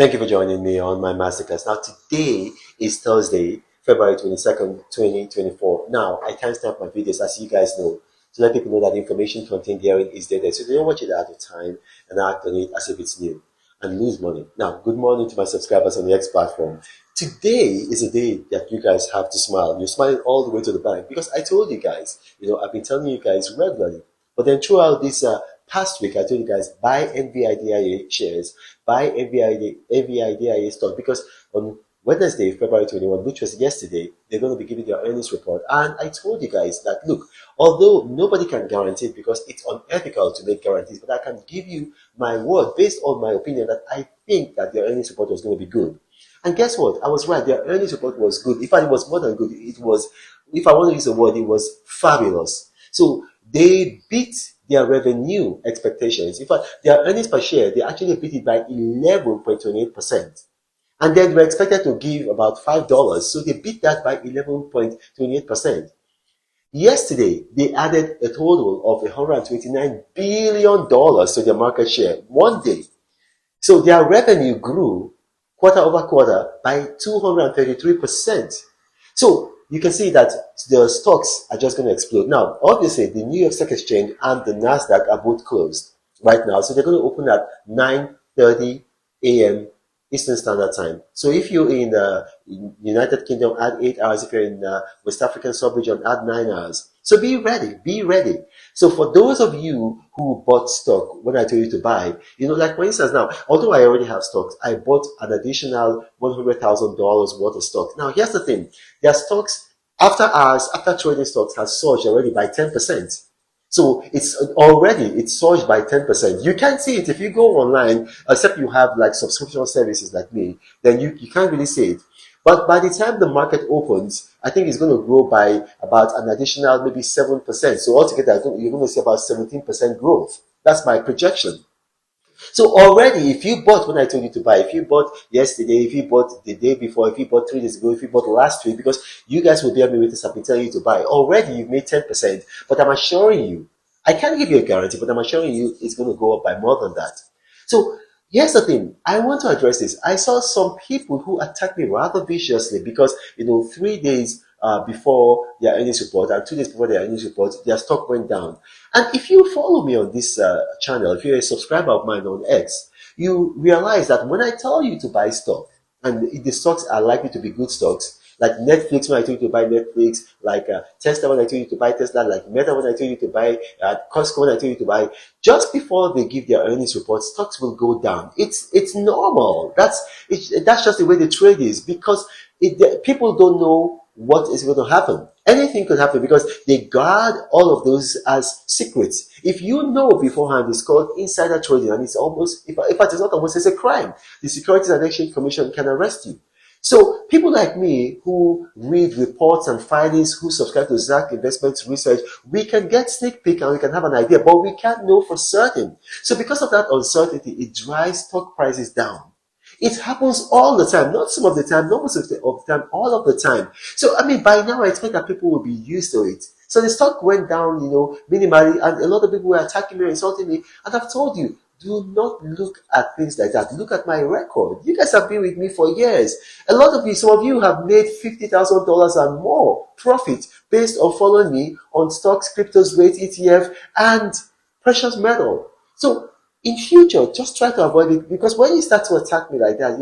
Thank you for joining me on my masterclass. Now, today is Thursday, February 22nd, 2024. Now, I timestamp my videos, as you guys know, to let people know that the information contained herein is dated. So they don't watch it out of time and act on it as if it's new and lose money. Now, good morning to my subscribers on the X platform. Today is a day that you guys have to smile. You're smiling all the way to the bank because I told you guys, I've been telling you guys regularly. But then throughout this past week, I told you guys, buy NVIDIA shares, buy NVIDIA stock, because on Wednesday, February 21, which was yesterday, they're going to be giving their earnings report. And I told you guys that, look, although nobody can guarantee it because it's unethical to make guarantees, but I can give you my word based on my opinion that I think that their earnings report was going to be good. And guess what? I was right. Their earnings report was good. In fact, it was more than good. It was, if I want to use a word, it was fabulous. So they beat their revenue expectations. In fact, their earnings per share, they actually beat it by 11.28%. And then we're expected to give about $5. So they beat that by 11.28%. Yesterday, they added a total of $129 billion to their market share one day. So their revenue grew quarter over quarter by 233%. So you can see that the stocks are just going to explode. Now, obviously, the New York Stock Exchange and the NASDAQ are both closed right now. So they're going to open at 9:30 a.m. Eastern Standard Time. So if you're in the United Kingdom, add 8 hours. If you're in the West African sub-region, add 9 hours. So be ready, be ready. So for those of you who bought stock when I told you to buy, like for instance now, although I already have stocks, I bought an additional $100,000 worth of stock. Now here's the thing, their stocks after hours, after trading stocks has surged already by 10%. So it's surged by 10%. You can't see it if you go online, except you have like subscription services like me, then you can't really see it. But by the time the market opens, I think it's going to grow by about an additional maybe 7%. So altogether, you're going to see about 17% growth. That's my projection. So already, if you bought when I told you to buy, if you bought yesterday, if you bought the day before, if you bought 3 days ago, if you bought last week, because you guys will be able to I've been telling you to buy, already you've made 10%. But I'm assuring you, I can't give you a guarantee, but I'm assuring you it's going to go up by more than that. So here's the thing, I want to address this. I saw some people who attacked me rather viciously because, 3 days before their earnings report and 2 days before their earnings report, their stock went down. And if you follow me on this channel, if you're a subscriber of mine on X, you realize that when I tell you to buy stock, and the stocks are likely to be good stocks, like Netflix when I told you to buy Netflix, like Tesla when I told you to buy Tesla, like Meta when I told you to buy, Costco when I told you to buy, just before they give their earnings report, stocks will go down. It's normal. That's just the way the trade is, because people don't know what is going to happen. Anything could happen because they guard all of those as secrets. If you know beforehand, it's called insider trading, and it's almost, in fact, it's not almost, it's a crime. The Securities and Exchange Commission can arrest you. So people like me who read reports and findings, who subscribe to Zach Investments Research, we can get sneak peek and we can have an idea, but we can't know for certain. So because of that uncertainty, it drives stock prices down. It happens all the time, not some of the time, not most of the time, all of the time. So, by now I expect that people will be used to it. So the stock went down, minimally, and a lot of people were attacking me, insulting me, and I've told you, do not look at things like that. Look at my record. You guys have been with me for years. A lot of you, some of you have made $50,000 and more profit based on following me on stocks, cryptos, rates, ETF, and precious metal. So in future, just try to avoid it, because when you start to attack me like that,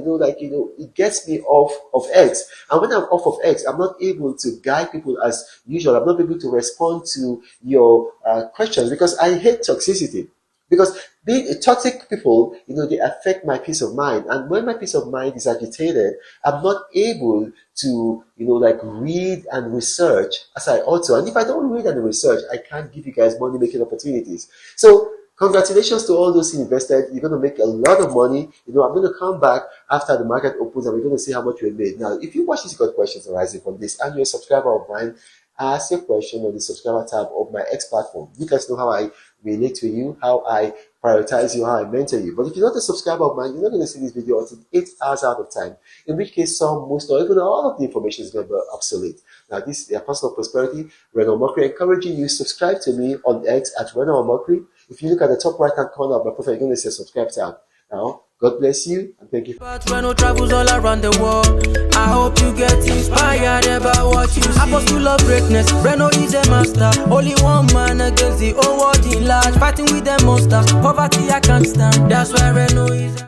it gets me off of X. And when I'm off of X, I'm not able to guide people as usual. I'm not able to respond to your questions, because I hate toxicity. Because being toxic people, they affect my peace of mind. And when my peace of mind is agitated, I'm not able to, read and research as I ought to. And if I don't read and research, I can't give you guys money-making opportunities. So congratulations to all those who invested. You're going to make a lot of money. I'm going to come back after the market opens and we're going to see how much we made. Now, if you watch this, got questions arising from this and you're a subscriber of mine, ask your question on the subscriber tab of my X platform. You guys know how I relate to you, how I prioritize you, how I mentor you. But if you're not a subscriber of mine, you're not going to see this video until 8 hours out of time, in which case some, most, or even all of the information is going to be obsolete. Now, this is the Apostle of Prosperity, Renaud Mokri, encouraging you, subscribe to me on X at Renaud Mokri. If you look at the top right-hand corner of my profile, you're going to see a subscribe tab. Now, God bless you, and thank you. But Reno travels all around the world. I hope you get inspired about what you see. Apostle of greatness, Reno is a master. Only one man against the whole world in large. Fighting with the monsters, poverty I can't stand. That's why Reno is